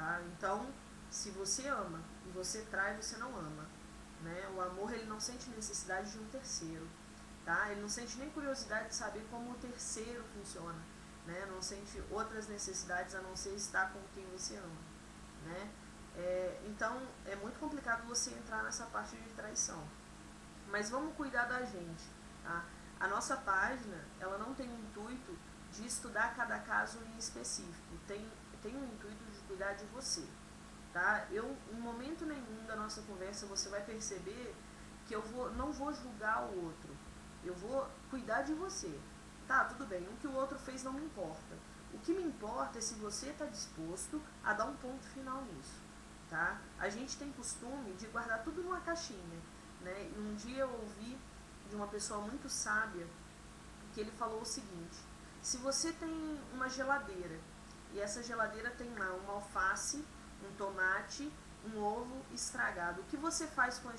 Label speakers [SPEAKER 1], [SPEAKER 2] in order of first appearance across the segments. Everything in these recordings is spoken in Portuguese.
[SPEAKER 1] tá? Então, se você ama e você trai, você não ama, né? O amor, ele não sente necessidade de um terceiro, tá? Ele não sente nem curiosidade de saber como o terceiro funciona, né? Não sente outras necessidades a não ser estar com quem você ama, né? Então, é muito complicado você entrar nessa parte de traição. Mas vamos cuidar da gente, tá? A nossa página, ela não tem o intuito de estudar cada caso em específico. Tem o intuito de cuidar de você, tá? Em momento nenhum da nossa conversa, você vai perceber que não vou julgar o outro. Eu vou cuidar de você. Tá, tudo bem, o que o outro fez não me importa. O que me importa é se você está disposto a dar um ponto final nisso, tá? A gente tem costume de guardar tudo numa caixinha, né? E um dia eu ouvi de uma pessoa muito sábia que ele falou o seguinte: se você tem uma geladeira e essa geladeira tem lá uma alface, um tomate, um ovo estragado, o que você faz com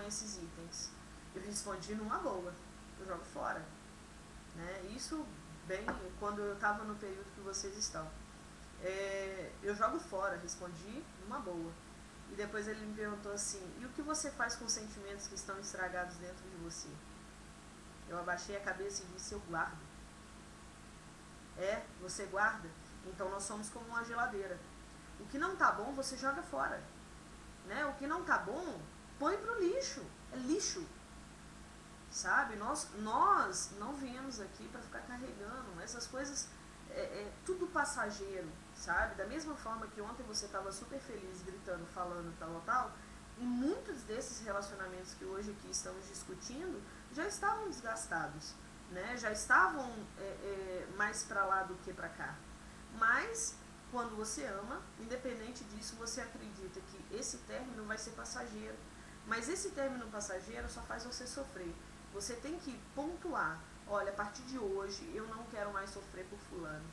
[SPEAKER 1] esses itens? Eu respondi numa boa, eu jogo fora, né? Isso bem quando eu estava no período que vocês estão. Eu jogo fora, respondi numa boa. E depois ele me perguntou assim: e o que você faz com os sentimentos que estão estragados dentro de você? Eu abaixei a cabeça e disse: eu guardo. Você guarda? Então nós somos como uma geladeira. O que não tá bom, você joga fora, né? O que não tá bom, põe pro lixo. É lixo, sabe? Nós não viemos aqui para ficar carregando essas coisas. Tudo passageiro, sabe? Da mesma forma que ontem você estava super feliz, gritando, falando, tal, e muitos desses relacionamentos que hoje aqui estamos discutindo já estavam desgastados, né? Já estavam mais para lá do que para cá. Mas quando você ama, independente disso, você acredita que esse término vai ser passageiro. Mas esse término passageiro só faz você sofrer. Você tem que pontuar: olha, a partir de hoje eu não quero mais sofrer por fulano.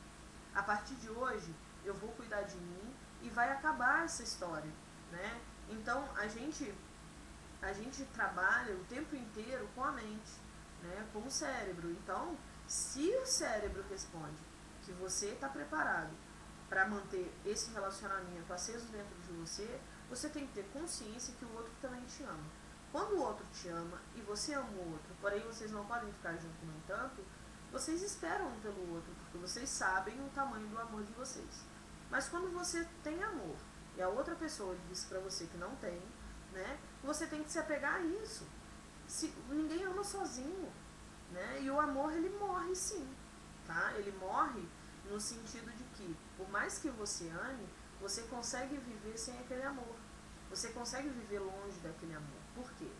[SPEAKER 1] A partir de hoje eu vou cuidar de mim e vai acabar essa história, né? Então a gente trabalha o tempo inteiro com a mente, né? Com o cérebro. Então, se o cérebro responde que você está preparado para manter esse relacionamento aceso dentro de você, você tem que ter consciência que o outro também te ama. Quando o outro te ama e você ama o outro, porém vocês não podem ficar juntos no entanto, vocês esperam um pelo outro, porque vocês sabem o tamanho do amor de vocês. Mas quando você tem amor e a outra pessoa diz para você que não tem, né, você tem que se apegar a isso. Ninguém ama sozinho, né? E o amor, ele morre sim, tá? Ele morre no sentido de que, por mais que você ame, você consegue viver sem aquele amor. Você consegue viver longe daquele amor. Por quê?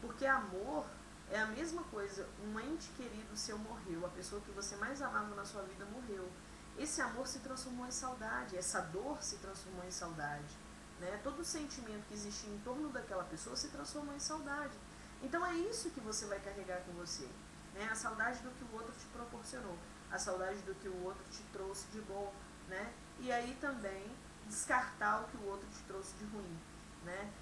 [SPEAKER 1] Porque amor é a mesma coisa. Um ente querido seu morreu, a pessoa que você mais amava na sua vida morreu. Esse amor se transformou em saudade, essa dor se transformou em saudade, né? Todo sentimento que existia em torno daquela pessoa se transformou em saudade. Então é isso que você vai carregar com você, né? A saudade do que o outro te proporcionou, a saudade do que o outro te trouxe de bom, né? E aí também descartar o que o outro te trouxe de ruim, né?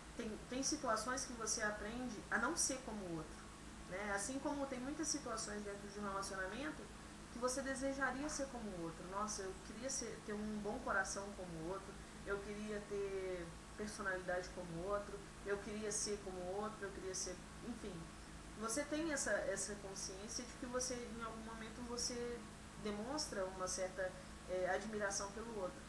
[SPEAKER 1] Tem situações que você aprende a não ser como o outro, né? Assim como tem muitas situações dentro de um relacionamento que você desejaria ser como o outro. Nossa, eu queria ter um bom coração como o outro, eu queria ter personalidade como o outro, eu queria ser como o outro, eu queria ser... Enfim, você tem essa consciência de que você, em algum momento, você demonstra uma certa admiração pelo outro.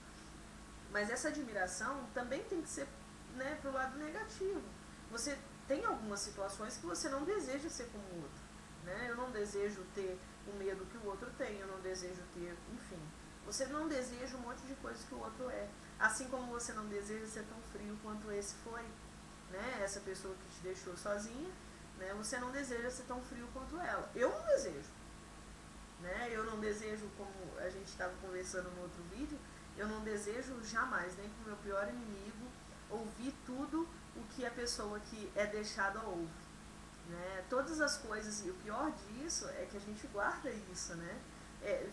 [SPEAKER 1] Mas essa admiração também tem que ser, né, pro lado negativo. Você tem algumas situações que você não deseja ser como o outro, né? Eu não desejo ter o medo que o outro tem, eu não desejo ter, enfim. Você não deseja um monte de coisas que o outro é. Assim como você não deseja ser tão frio quanto esse foi, né? Essa pessoa que te deixou sozinha, né? Você não deseja ser tão frio quanto ela. Eu não desejo, né? Eu não desejo, como a gente estava conversando no outro vídeo, eu não desejo jamais, nem pro meu pior inimigo, ouvir tudo o que a pessoa que é deixada ouve, né? Todas as coisas, e o pior disso é que a gente guarda isso, né?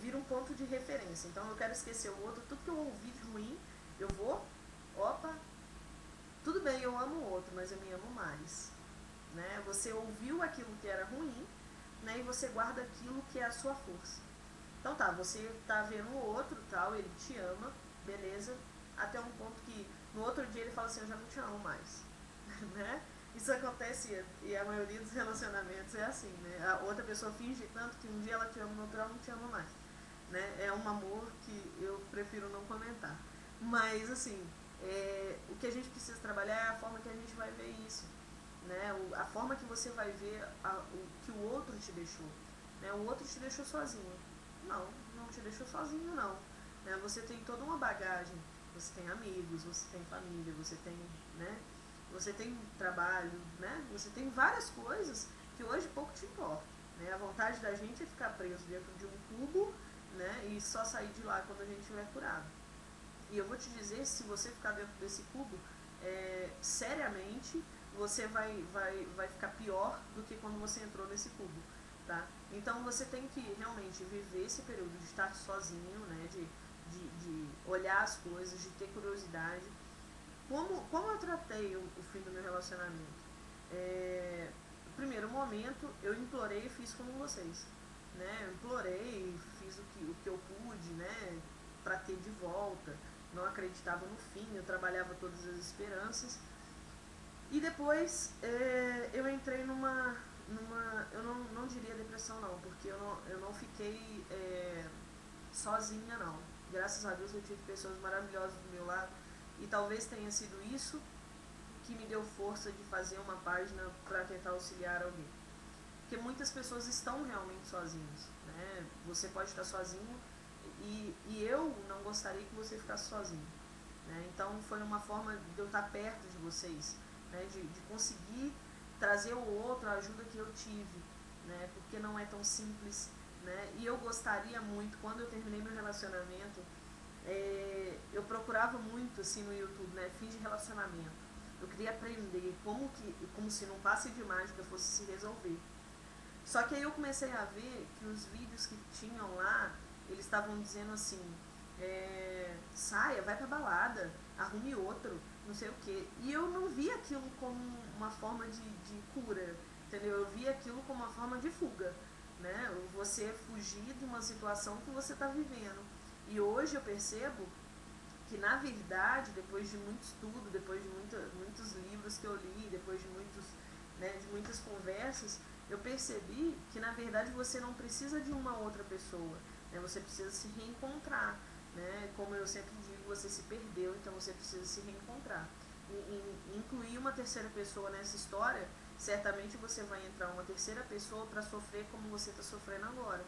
[SPEAKER 1] Vira um ponto de referência. Então eu quero esquecer o outro, tudo que eu ouvi de ruim, eu vou, opa, tudo bem, eu amo o outro, mas eu me amo mais, né? Você ouviu aquilo que era ruim, né? E você guarda aquilo que é a sua força. Então tá, você tá vendo o outro, tal, ele te ama, beleza, até um ponto que no outro dia ele fala assim, eu já não te amo mais, né? Isso acontece e a maioria dos relacionamentos é assim, né? A outra pessoa finge tanto que um dia ela te ama, no outro ela não te ama mais, né? É um amor que eu prefiro não comentar. Mas, assim, o que a gente precisa trabalhar é a forma que a gente vai ver isso, né? A forma que você vai ver o que o outro te deixou, né? O outro te deixou sozinho. Não, não te deixou sozinho, não. Né? Você tem toda uma bagagem, você tem amigos, você tem família, você tem, né? Você tem trabalho, né? Você tem várias coisas que hoje pouco te importa, né? A vontade da gente é ficar preso dentro de um cubo, né? E só sair de lá quando a gente estiver curado. E eu vou te dizer, se você ficar dentro desse cubo, seriamente, você vai ficar pior do que quando você entrou nesse cubo, tá? Então você tem que realmente viver esse período de estar sozinho, né? De olhar as coisas, de ter curiosidade. Como eu tratei o fim do meu relacionamento? No primeiro momento, eu implorei e fiz como vocês, né? Eu implorei, fiz o que eu pude, né? Para ter de volta. Não acreditava no fim, eu trabalhava todas as esperanças. E depois eu entrei eu não diria depressão não, porque eu não fiquei sozinha não. Graças a Deus eu tive pessoas maravilhosas do meu lado e talvez tenha sido isso que me deu força de fazer uma página para tentar auxiliar alguém. Porque muitas pessoas estão realmente sozinhas, né? Você pode estar sozinho e eu não gostaria que você ficasse sozinho, né? Então foi uma forma de eu estar perto de vocês, né? De conseguir trazer o outro, a ajuda que eu tive, né? Porque não é tão simples, né? E eu gostaria muito, quando eu terminei meu relacionamento, eu procurava muito assim no YouTube, né? Fins de relacionamento. Eu queria aprender como se num passe de mágica fosse se resolver. Só que aí eu comecei a ver que os vídeos que tinham lá, eles estavam dizendo assim, saia, vai pra balada, arrume outro, não sei o quê. E eu não via aquilo como uma forma de cura, entendeu? Eu via aquilo como uma forma de fuga, né? Você fugir de uma situação que você está vivendo. E hoje eu percebo que, na verdade, depois de muito estudo, depois de muitos livros que eu li, depois de de muitas conversas, eu percebi que, na verdade, você não precisa de uma outra pessoa, né? Você precisa se reencontrar, né? Como eu sempre digo, você se perdeu, então você precisa se reencontrar. Incluir uma terceira pessoa nessa história, certamente você vai entrar uma terceira pessoa para sofrer como você está sofrendo agora.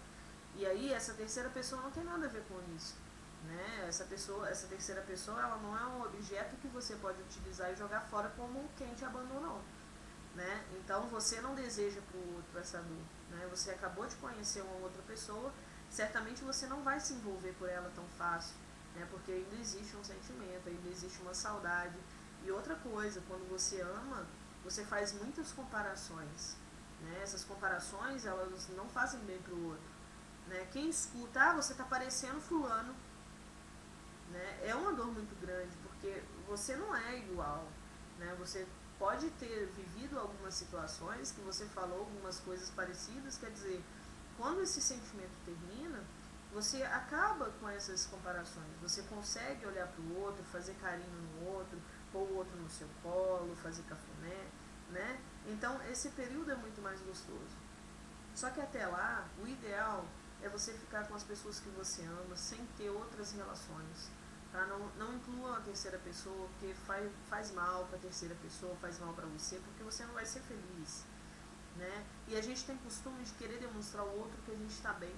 [SPEAKER 1] E aí essa terceira pessoa não tem nada a ver com isso, né? Essa terceira pessoa, ela não é um objeto que você pode utilizar e jogar fora como quem te abandonou, né? Então você não deseja para o outro essa dor, né? Você acabou de conhecer uma outra pessoa, certamente você não vai se envolver por ela tão fácil, né? Porque ainda existe um sentimento, ainda existe uma saudade. E outra coisa, quando você ama, você faz muitas comparações, né? Essas comparações, elas não fazem bem para o outro, né? Quem escuta, você tá parecendo fulano, né? É uma dor muito grande, porque você não é igual, né? Você pode ter vivido algumas situações que você falou algumas coisas parecidas, quer dizer, quando esse sentimento termina, você acaba com essas comparações, você consegue olhar para o outro, fazer carinho no outro, pôr o outro no seu colo, fazer cafuné, né? Então esse período é muito mais gostoso. Só que até lá, o ideal é você ficar com as pessoas que você ama sem ter outras relações. Tá? Não inclua uma terceira pessoa, porque faz mal para a terceira pessoa, faz mal para você, porque você não vai ser feliz. Né? E a gente tem costume de querer demonstrar ao outro que a gente está bem.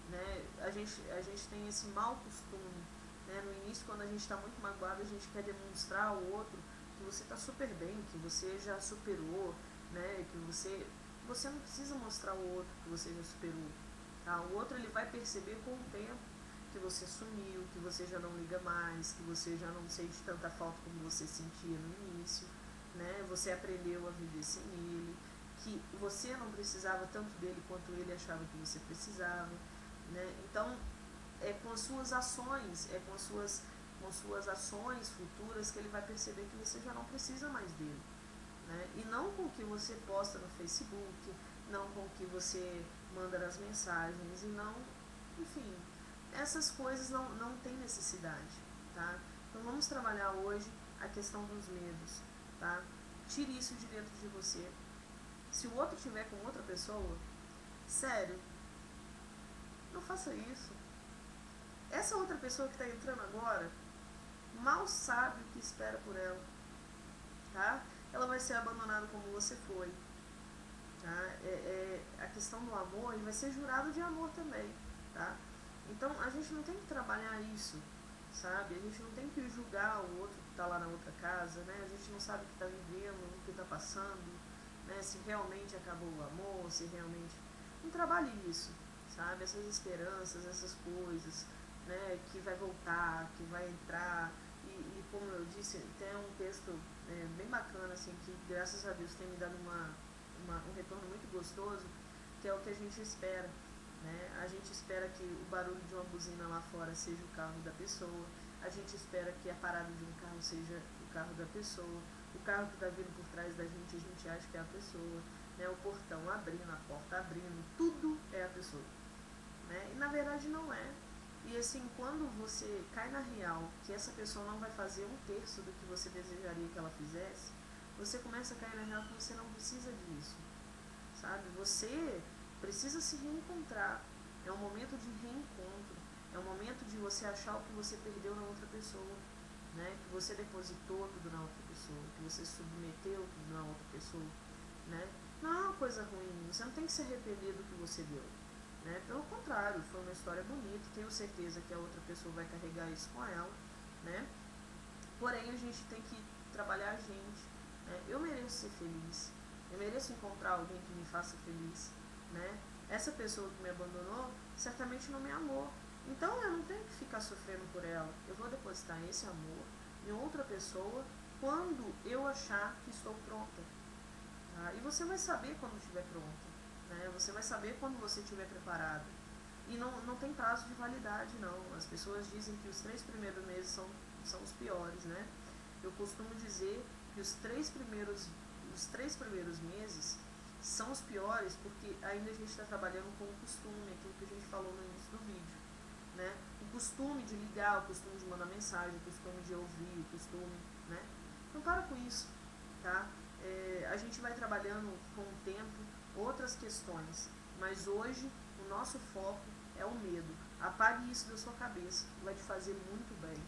[SPEAKER 1] Né? A gente tem esse mau costume. Né? No início, quando a gente está muito magoado, a gente quer demonstrar ao outro que você está super bem, que você já superou, né? Que você não precisa mostrar ao outro que você já superou. Tá? O outro ele vai perceber com o tempo que você sumiu, que você já não liga mais, que você já não sente tanta falta como você sentia no início, né? Você aprendeu a viver sem ele, que você não precisava tanto dele quanto ele achava que você precisava, né? Então, é com as suas ações, com suas ações futuras que ele vai perceber que você já não precisa mais dele, né? E não com o que você posta no Facebook, não com o que você manda nas mensagens, e não, enfim, essas coisas não tem necessidade, tá? Então vamos trabalhar hoje a questão dos medos, tá? Tire isso de dentro de você. Se o outro estiver com outra pessoa, sério, não faça isso. Essa outra pessoa que está entrando agora, mal sabe o que espera por ela, tá? Ela vai ser abandonada como você foi, tá? A questão do amor, ele vai ser jurado de amor também, tá? Então a gente não tem que trabalhar isso, sabe? A gente não tem que julgar o outro que está lá na outra casa, né? A gente não sabe o que está vivendo, o que está passando, né? Se realmente acabou o amor, se realmente... Não trabalhe isso, sabe? Essas esperanças, essas coisas, né? Que vai voltar, que vai entrar. E como eu disse, tem um texto bem bacana, assim, que graças a Deus tem me dado um retorno muito gostoso, que é o que a gente espera. Né? A gente espera que o barulho de uma buzina lá fora seja o carro da pessoa, a gente espera que a parada de um carro seja o carro da pessoa, o carro que está vindo por trás da gente a gente acha que é a pessoa, né? O portão abrindo, a porta abrindo, tudo é a pessoa, né? E na verdade não é. E assim, quando você cai na real que essa pessoa não vai fazer um terço do que você desejaria que ela fizesse, você começa a cair na real que você não precisa disso, sabe? Você precisa se reencontrar. É um momento de reencontro. É um momento de você achar o que você perdeu na outra pessoa, né? Que você depositou tudo na outra pessoa, que você submeteu tudo na outra pessoa, né? Não é uma coisa ruim. Você não tem que se arrepender do que você deu, né? Pelo contrário, foi uma história bonita. Tenho certeza que a outra pessoa vai carregar isso com ela, né? Porém, a gente tem que trabalhar a gente, né? Eu mereço ser feliz. Eu mereço encontrar alguém que me faça feliz, né? Essa pessoa que me abandonou certamente não me amou. Então eu não tenho que ficar sofrendo por ela. Eu vou depositar esse amor em outra pessoa quando eu achar que estou pronta. Tá? E você vai saber quando estiver pronta. Né? Você vai saber quando você estiver preparada. E não tem prazo de validade, não. As pessoas dizem que os 3 primeiros meses são os piores, né? Eu costumo dizer que os três primeiros meses são os piores porque ainda a gente está trabalhando com o costume, aquilo que a gente falou no início do vídeo, né? O costume de ligar, o costume de mandar mensagem, o costume de ouvir, o costume, né? Não para com isso, tá? A gente vai trabalhando com o tempo outras questões, mas hoje o nosso foco é o medo. Apague isso da sua cabeça, vai te fazer muito bem.